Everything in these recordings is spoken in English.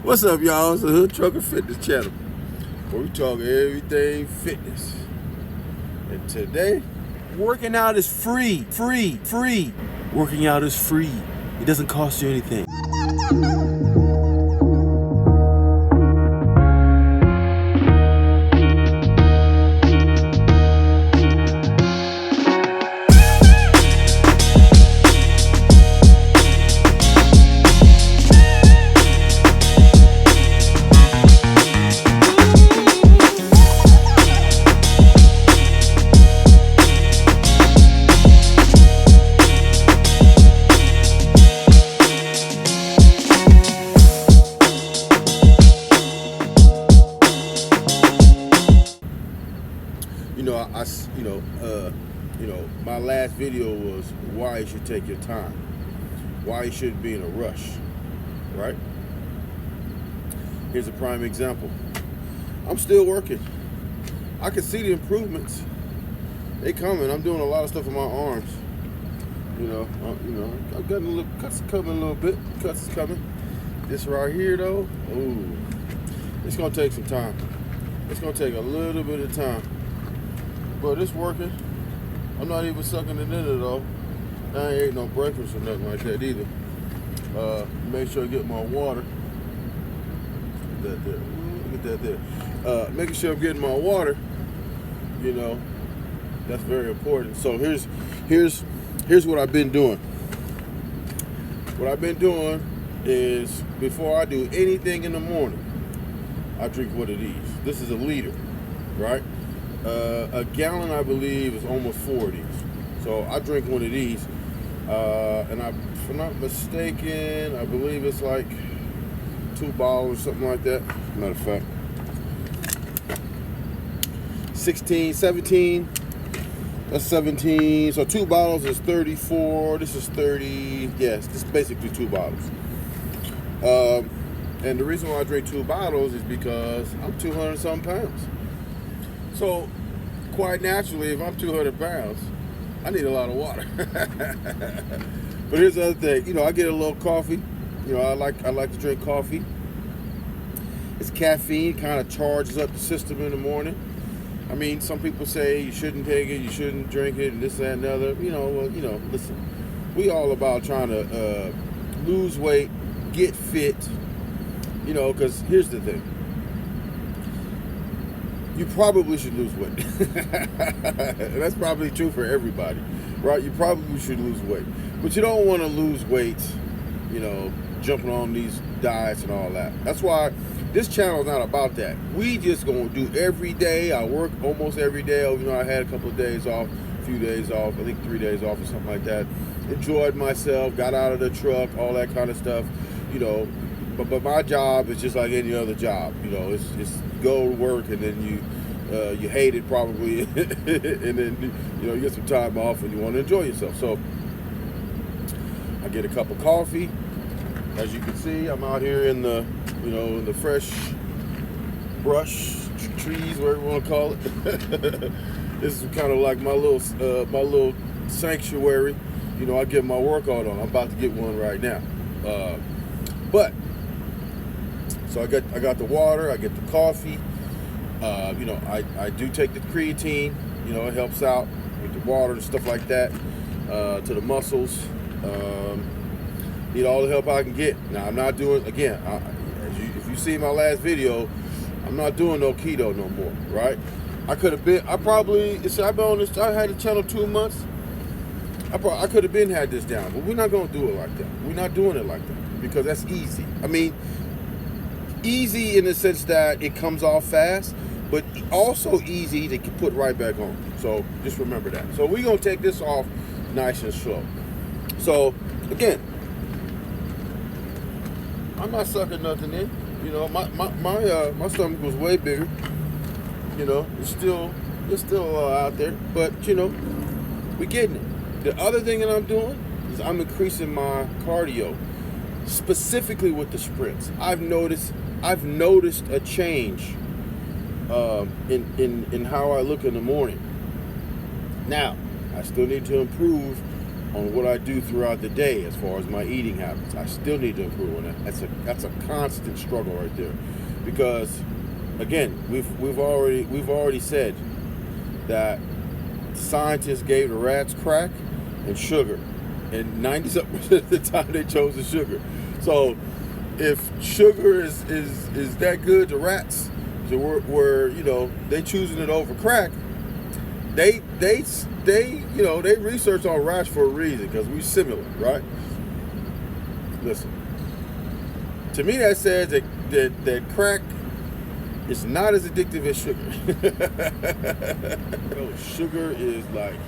What's up, y'all? It's the Hood Trucker Fitness Channel, where we talk everything fitness. And today, working out is free. Working out is free. It doesn't cost you anything. My last video was why you should take your time, why you shouldn't be in a rush, right? Here's a prime example. I'm still working. I can see the improvements. They coming. I'm doing a lot of stuff with my arms. I've gotten a little cuts coming a little bit. Cuts is coming. This right here though, ooh, it's gonna take some time. It's gonna take a little bit of time, but it's working. I'm not even sucking it in at all. I ain't ate no breakfast or nothing like that either. Make sure I get my water. Get that there. Get that there. Making sure I'm getting my water. That's very important. So here's what I've been doing. What I've been doing is before I do anything in the morning, I drink one of these. This is a liter, right? A gallon, I believe, is almost 4 of these. So I drink one of these, and if I'm not mistaken, I believe it's like 2 bottles or something like that. Matter of fact, 17, that's 17. So 2 bottles is 34. This is 30. Yes, this is basically 2 bottles. And the reason why I drink 2 bottles is because I'm 200 something pounds. So, quite naturally, if I'm 200 pounds, I need a lot of water. But here's the other thing. I get a little coffee. I like to drink coffee. It's caffeine, kind of charges up the system in the morning. I mean, some people say you shouldn't take it, you shouldn't drink it, and this, that, and the other. Listen, we all about trying to lose weight, get fit. Because here's the thing. You probably should lose weight. And that's probably true for everybody, right? You probably should lose weight. But you don't want to lose weight, jumping on these diets and all that. That's why this channel is not about that. We just going to do every day. I work almost every day. I had a couple of days off, a few days off, I think 3 days off or something like that. Enjoyed myself, got out of the truck, all that kind of stuff, But my job is just like any other job. It's just go to work and then you hate it probably, and then you get some time off and you want to enjoy yourself. So I get a cup of coffee. As you can see, I'm out here in the in the fresh brush trees, whatever you want to call it. This is kind of like my little sanctuary. I get my workout on. I'm about to get one right now. So I got the water, I get the coffee. I do take the creatine. It helps out with the water and stuff like that to the muscles. Need all the help I can get. Now I'm not doing if you see my last video, I'm not doing no keto no more, right? I've been on this. I had the channel 2 months. I could have had this down, but we're not gonna do it like that. We're not doing it like that because that's easy. I mean, easy in the sense that it comes off fast, but also easy to put right back on. So just remember that. So we're gonna take this off nice and slow. So again, I'm not sucking nothing in. My stomach was way bigger. It's still out there, but we're getting it. The other thing that I'm doing is I'm increasing my cardio, specifically with the sprints. I've noticed a change in how I look in the morning. Now, I still need to improve on what I do throughout the day as far as my eating habits. I still need to improve on that. That's a constant struggle right there, because again, we've already said that scientists gave the rats crack and sugar, and 90% of the time they chose the sugar. So if sugar is that good to rats, so we're they choosing it over crack. They research on rats for a reason, because we're similar, right? Listen, to me that says that crack is not as addictive as sugar. Sugar is like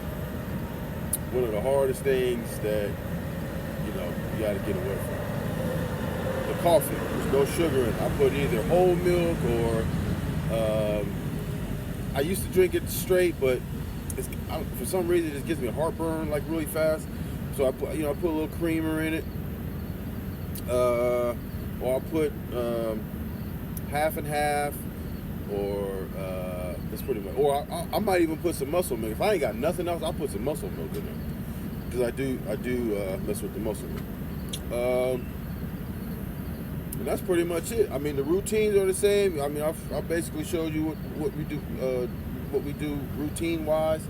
one of the hardest things that you got to get away from. The coffee, there's no sugar in it. I put either whole milk or I used to drink it straight, but for some reason it just gives me heartburn like really fast. So I put a little creamer in it, or I'll put half and half, or that's pretty much. Or I might even put some muscle milk. If I ain't got nothing else, I'll put some muscle milk in there, because I do mess with the muscle milk. And that's pretty much it. I mean, the routines are the same. I mean, I basically showed you what we do routine wise.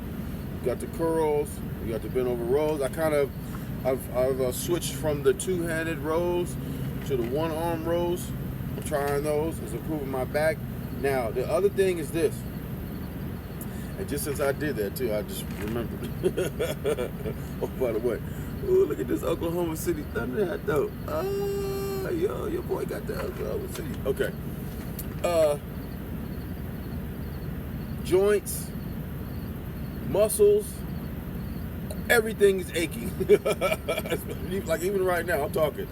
We got the curls, we got the bent over rows. I've switched from the two-handed rows to the one-arm rows. I'm trying those. It's improving my back. Now, the other thing is this. And just since I did that too, I just remembered. Oh, by the way, ooh, look at this Oklahoma City Thunder hat though. Yo, your boy got the Oklahoma City. Okay. Joints, muscles, everything is aching. Like even right now, I'm talking.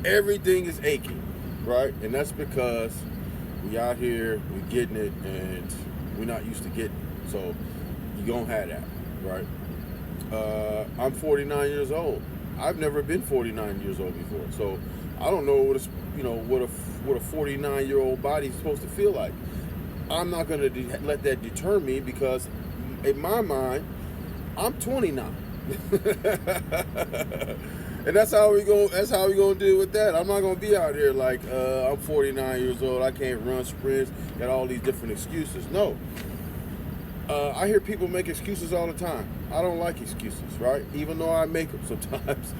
Everything is aching, right? And that's because we out here, we getting it, and we're not used to getting it. So you gonna have that, right? I'm 49 years old. I've never been 49 years old before, so I don't know what a 49-year-old body is supposed to feel like. I'm not gonna let that deter me, because in my mind, I'm 29, and that's how we gonna deal with that. I'm not gonna be out here like I'm 49 years old. I can't run sprints. Got all these different excuses. No. I hear people make excuses all the time. I don't like excuses, right? Even though I make them sometimes,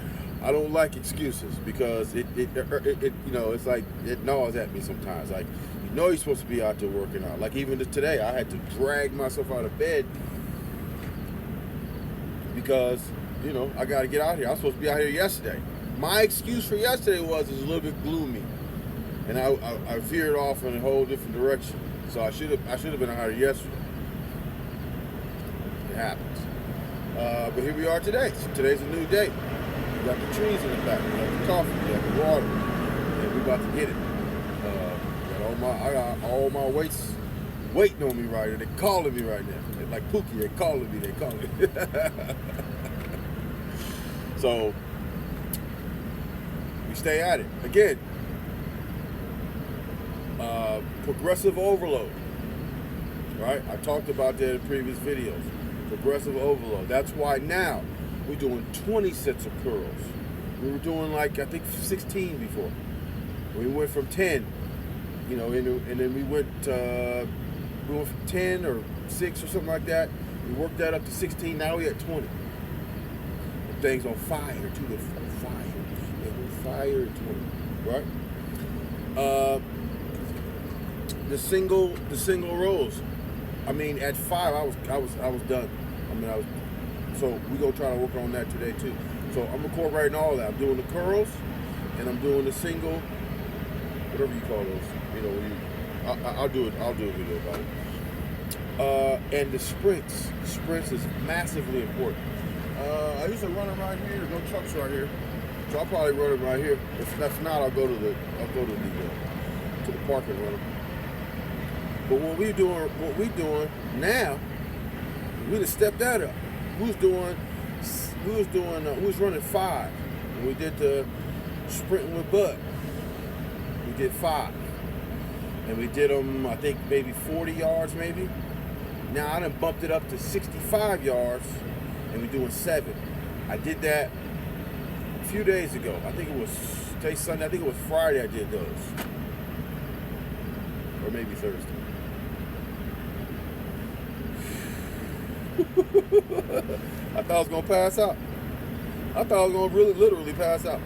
I don't like excuses, because it it's like it gnaws at me sometimes. Like, you're supposed to be out there working out. Like even today, I had to drag myself out of bed because I got to get out here. I was supposed to be out here yesterday. My excuse for yesterday was it was a little bit gloomy, and I veered off in a whole different direction. So I should have been out here yesterday. It happens. But here we are today. So today's a new day. We got the trees in the back. We got the coffee. We got the water. And we're about to get it. I got all my weights waiting on me right here. They're calling me right now. They're like Pookie. They're calling me. So we stay at it. Again, progressive overload. Right? I talked about that in previous videos. Progressive overload. That's why now we're doing 20 sets of curls. We were doing I think 16 before. We went from 10, and then we went from 10 or 6 or something like that. We worked that up to 16. Now we're at 20. The thing's on fire too. They're on fire. They're on fire at 20. Right? The single rows. I mean, at 5, I was done. So we're gonna try to work on that today too. So I'm incorporating all that. I'm doing the curls, and I'm doing the single, whatever you call those. I'll do a video about it. And the sprints. Sprints is massively important. I used to run them right here. There's no trucks right here, so I'll probably run them right here. If that's not, I'll go to the park and run them. But what we doing now, we just stepped that up. We was running 5, and we did the sprinting with Bud. We did 5, and we did them, I think maybe 40 yards maybe. Now I done bumped it up to 65 yards, and we're doing 7. I did that a few days ago. I think it was today's Sunday. I think it was Friday I did those. Or maybe Thursday. I thought I was gonna pass out. I thought I was gonna really literally pass out.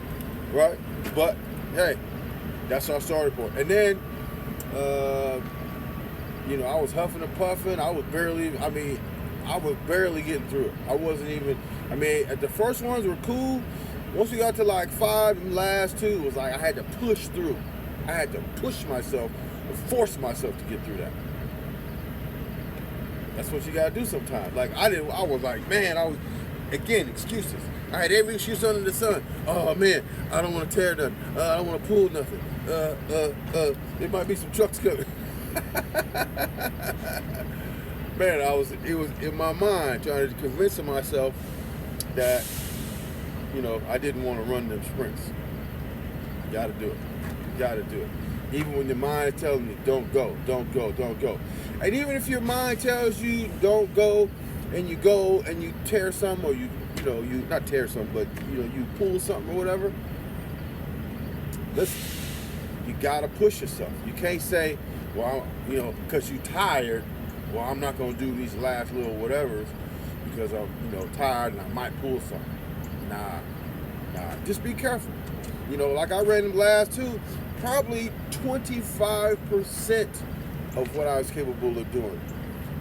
Right? But hey, that's our starting point. And then I was huffing and puffing. I was barely getting through it. I wasn't even, at the first ones were cool. Once we got to like 5 and last 2, it was like I had to push through. I had to push myself and force myself to get through that. That's what you gotta do sometimes. Like again, excuses. I had every excuse under the sun. Oh man, I don't want to tear nothing. I don't want to pull nothing. There might be some trucks coming. Man, it was in my mind trying to convince myself that, I didn't want to run them sprints. You gotta do it. You gotta do it. Even when your mind is telling you, don't go, don't go, don't go. And even if your mind tells you don't go and you tear something, or you not tear something, but you pull something or whatever, listen, you gotta push yourself. You can't say, well, because you're tired, well, I'm not gonna do these last little whatevers because I'm, tired and I might pull something. Nah. Just be careful. Like I ran them last 2, probably 25% of what I was capable of doing.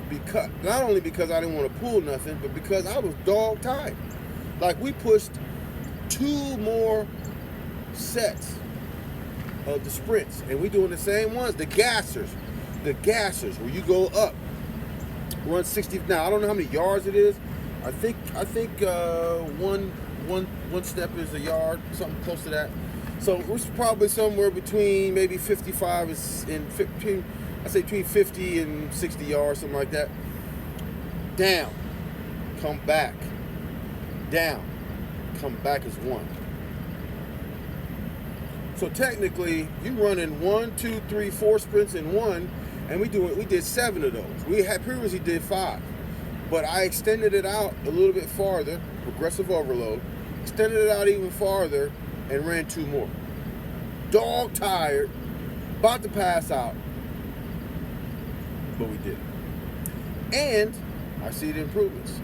Because not only because I didn't want to pull nothing, but because I was dog tired. Like we pushed 2 more sets of the sprints, and we doing the same ones. The gassers, where you go up, run 60. Now I don't know how many yards it is. I think one step is a yard, something close to that. So it's probably somewhere between maybe 55 and 15. I say between 50 and 60 yards, something like that. Down, come back. Down, come back is 1. So technically, you running 1, 2, 3, 4 sprints in 1, and we did 7 of those. We had previously did 5, but I extended it out a little bit farther, progressive overload, extended it out even farther, and ran 2 more. Dog tired, about to pass out, but we did it. And I see the improvements.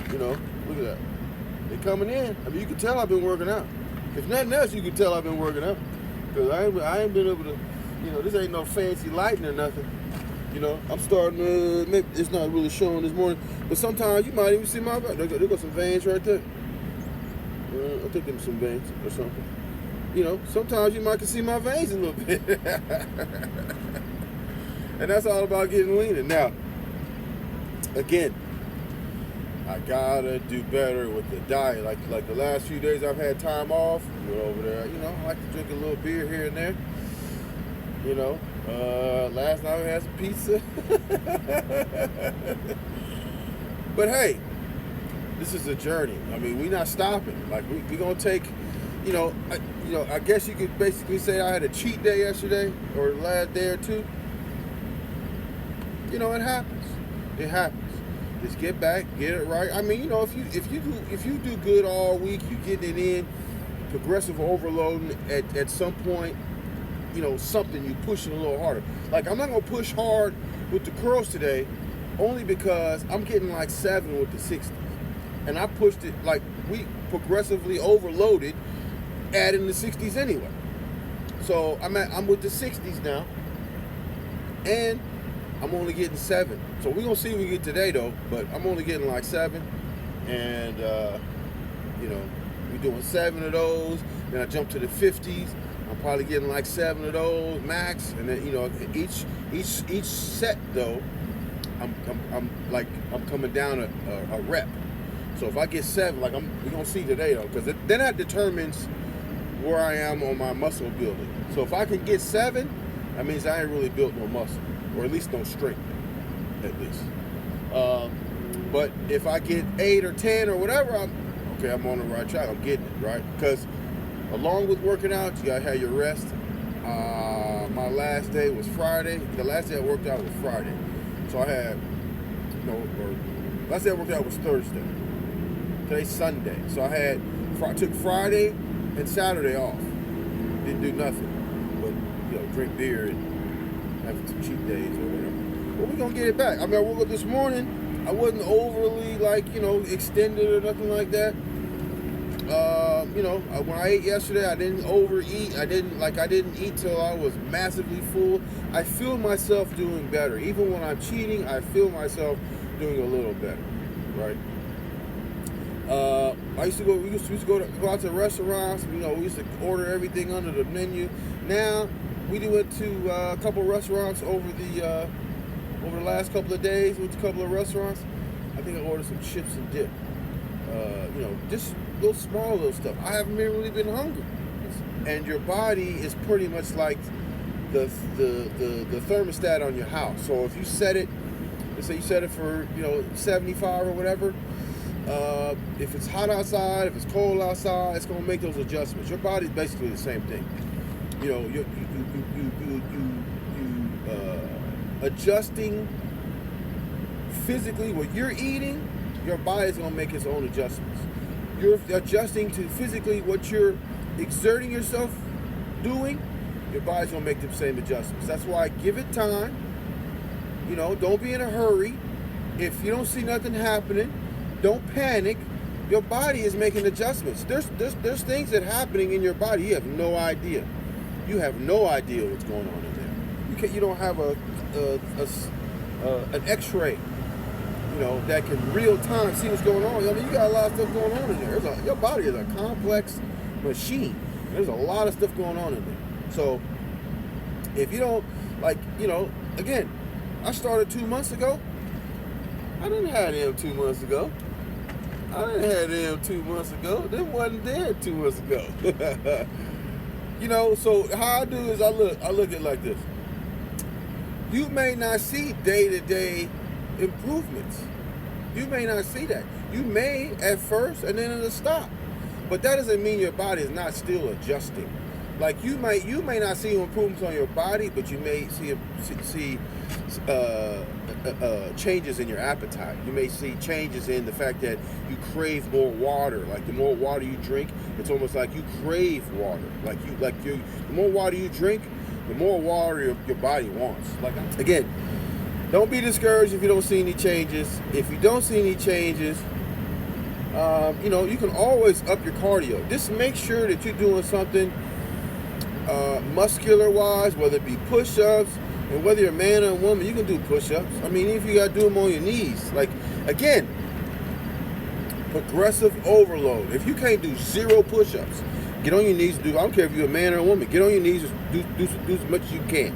Look at that. They're coming in. You can tell I've been working out. If nothing else, you can tell I've been working out. Because I ain't been able to, this ain't no fancy lighting or nothing. I'm starting to, maybe it's not really showing this morning, but sometimes you might even see my back. There got some veins right there. I think there's some veins or something. Sometimes you might can see my veins a little bit. And that's all about getting leaner. Now, again, I gotta do better with the diet. Like the last few days I've had time off, over there, I like to drink a little beer here and there. Last night we had some pizza. But hey, this is a journey. We're not stopping. Like we're gonna take, I guess you could basically say I had a cheat day yesterday or the last day or 2. It happens. It happens. Just get back, get it right. If you do good all week, you get it in, progressive overloading at some point, something you pushing a little harder. Like I'm not gonna push hard with the curls today, only because I'm getting like 7 with the 60s, and I pushed it like we progressively overloaded, adding the 60s anyway. So I'm with the 60s now, and I'm only getting 7. So we're gonna see what we get today though, but I'm only getting like 7, and we're doing 7 of those. Then I jump to the 50s. I'm probably getting like 7 of those max, and then each set though, I'm coming down a rep. So if I get 7, we're gonna see today though, because then that determines where I am on my muscle building. So if I can get 7, that means I ain't really built no muscle, or at least no strength, at least. But if I get 8 or 10 or whatever, I'm on the right track. I'm getting it right, because along with working out, you gotta have your rest. My last day was Friday. The last day I worked out was Friday. So I had, last day I worked out was Thursday. Today's Sunday. So I took Friday and Saturday off. Didn't do nothing but drink beer and have some cheat days or whatever. But we're gonna get it back. I mean, I woke up this morning. I wasn't overly extended or nothing like that. When I ate yesterday, I didn't overeat. I didn't eat till I was massively full. I feel myself doing better. Even when I'm cheating, I feel myself doing a little better, right? We used to go out to restaurants. We used to order everything under the menu. Now we went to a couple restaurants over the last couple of days. Went to a couple of restaurants. I think I ordered some chips and dip. Just little small stuff. I haven't really been hungry. And your body is pretty much like the thermostat on your house. So if you set it, let's say you set it for 75 or whatever. If it's hot outside, if it's cold outside, it's gonna make those adjustments. Your body's basically the same thing. You adjusting physically what you're eating. Your body's gonna make its own adjustments. You're adjusting to physically what you're exerting yourself doing. Your body's gonna make the same adjustments. That's why give it time. Don't be in a hurry. If you don't see nothing happening, don't panic. Your body is making adjustments. There's things that are happening in your body. You have no idea. You have no idea what's going on in there. You don't have an X-ray, that can real time see what's going on. I mean, you got a lot of stuff going on in there. Your body is a complex machine. There's a lot of stuff going on in there. So if you don't again, I started 2 months ago. I didn't have them 2 months ago. Them wasn't there 2 months ago. So how I do is I look at it like this. You may not see day-to-day improvements. You may not see that. You may at first, and then it'll stop. But that doesn't mean your body is not still adjusting. Like you may not see improvements on your body, but you may see changes in your appetite. You may see changes in the fact that you crave more water. Like the more water you drink, it's almost like you crave water. The more water you drink, the more water your body wants. Again, don't be discouraged if you don't see any changes. If you don't see any changes, you can always up your cardio. Just make sure that you're doing something muscular-wise, whether it be push-ups, and whether you're a man or a woman, you can do push-ups. I mean, if you got to do them on your knees. Again, progressive overload. If you can't do 0 push-ups, get on your knees. I don't care if you're a man or a woman. Get on your knees. Do as much as you can.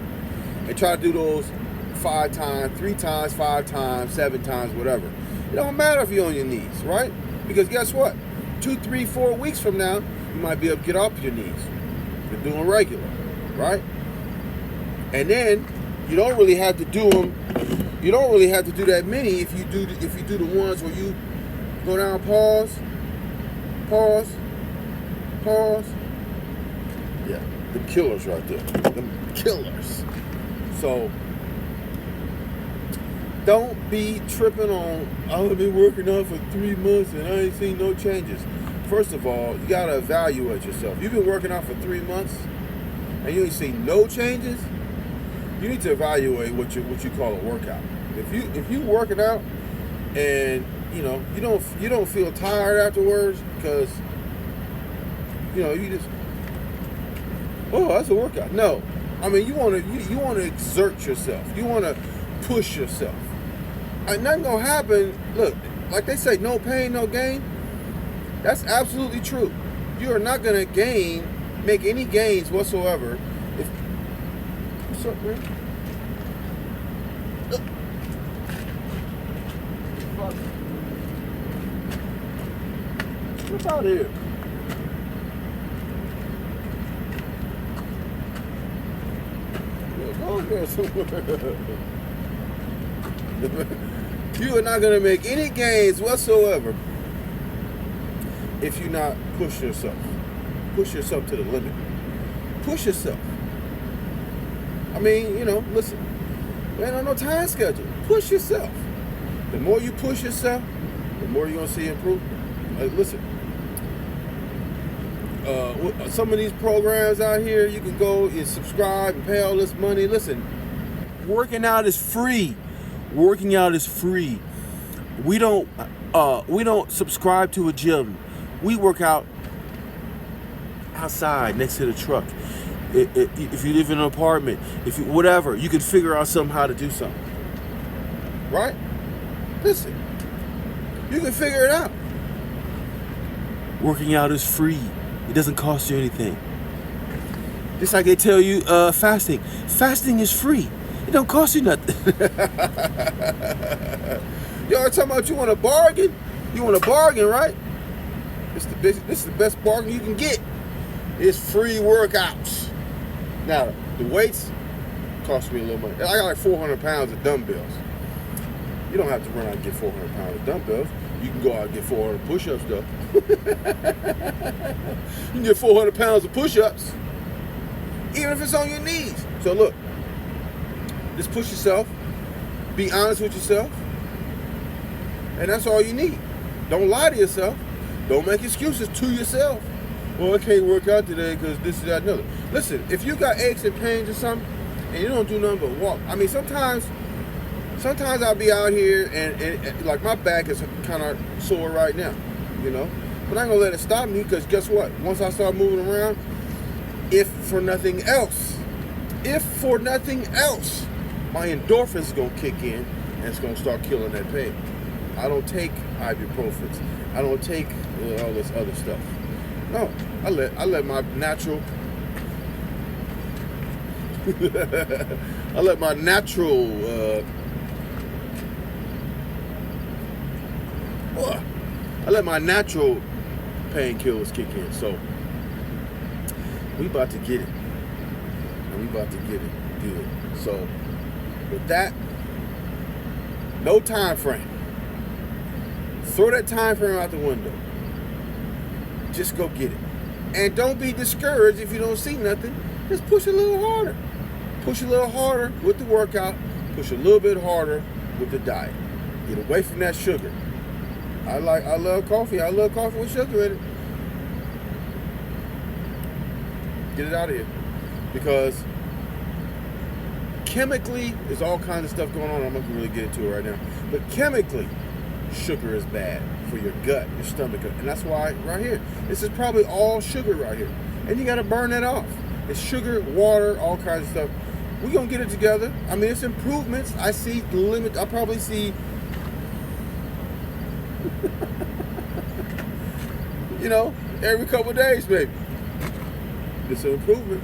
And try to do those 5 times, 3 times, 5 times, 7 times, whatever. It don't matter if you're on your knees, right? Because guess what? 2, 3, 4 weeks from now, you might be able to get off your knees. You're doing regular, right? And then you don't really have to do them. You don't really have to do that many if you do the ones where you go down, pause. Yeah, the killers right there. The killers. So don't be tripping on, I've been working out for 3 months and I ain't seen no changes. First of all, you gotta evaluate yourself. You've been working out for 3 months and you ain't seen no changes. You need to evaluate what you call a workout. If you working out and you don't feel tired afterwards because you just that's a workout. No, I mean you want to exert yourself. You want to push yourself. And nothing gonna happen. Look, like they say, no pain, no gain. That's absolutely true. You are not gonna make any gains whatsoever. What's up, man? What's out here? Yeah, go in there somewhere. You are not gonna make any gains whatsoever if you not push yourself. Push yourself to the limit. Push yourself. I mean, listen, there ain't on no time schedule. Push yourself. The more you push yourself, the more you're going to see improvement. Listen, some of these programs out here, you can go and subscribe and pay all this money. Listen, working out is free. Working out is free. We don't subscribe to a gym. We work out outside next to the truck. If you live in an apartment, whatever, you can figure out somehow to do something. Right? Listen, you can figure it out. Working out is free. It doesn't cost you anything. Just like they tell you fasting. Fasting is free. It don't cost you nothing. Y'all talking about you want a bargain? You want a bargain, right? This is the best bargain you can get. It's free workouts. Now, the weights cost me a little money. I got like 400 pounds of dumbbells. You don't have to run out and get 400 pounds of dumbbells. You can go out and get 400 push-ups, though. You can get 400 pounds of push-ups, even if it's on your knees. So look, just push yourself. Be honest with yourself. And that's all you need. Don't lie to yourself. Don't make excuses to yourself. Well, I can't work out today because this is that, another. Listen, if you got aches and pains or something, and you don't do nothing but walk. I mean, sometimes I'll be out here and like my back is kind of sore right now, you know. But I'm gonna let it stop me because guess what? Once I start moving around, if for nothing else, my endorphins is gonna kick in and it's gonna start killing that pain. I don't take ibuprofens. I don't take all this other stuff. No, I let my natural I let my natural painkillers kick in. So we about to get it. And we about to get it good. So with that, no time frame. Throw that time frame out the window. Just go get it. And don't be discouraged if you don't see nothing. Just push a little harder. Push a little harder with the workout. Push a little bit harder with the diet. Get away from that sugar. I love coffee. I love coffee with sugar in it. Get it out of here. Because chemically, there's all kinds of stuff going on. I'm not going to really get into it right now. But chemically, sugar is bad for your gut, your stomach. And that's why right here, this is probably all sugar right here. And you got to burn that off. It's sugar, water, all kinds of stuff. We're going to get it together. I mean, it's improvements. I see the limit. I probably see, you know, every couple of days, maybe. It's an improvement.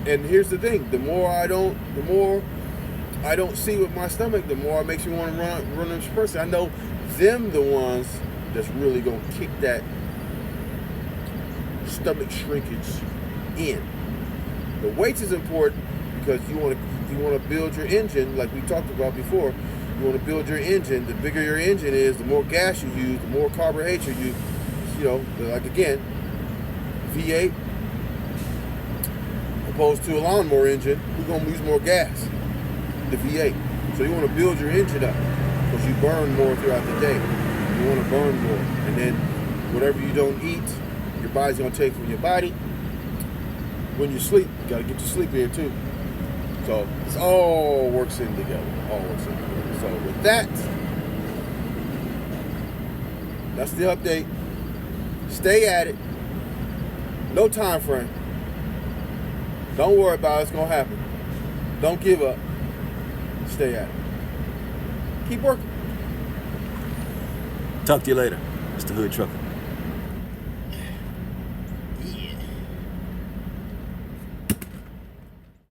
And here's the thing: the more I don't see with my stomach, the more it makes me want to run this person. I know them the ones that's really gonna kick that stomach shrinkage in. The weights is important because you want to build your engine, like we talked about before. You want to build your engine. The bigger your engine is, the more gas you use, the more carbohydrates you use. You know, like again, V8 opposed to a lawnmower engine, we're gonna use more gas. The V8. So you want to build your engine up because you burn more throughout the day. You want to burn more, and then whatever you don't eat, your body's gonna take from your body. When you sleep, you gotta get your sleep in too. So it all works in together. All works in together. So with that, that's the update. Stay at it. No time frame. Don't worry about it. It's gonna happen. Don't give up. Stay at it. Keep working. Talk to you later. It's the Hood Trucker.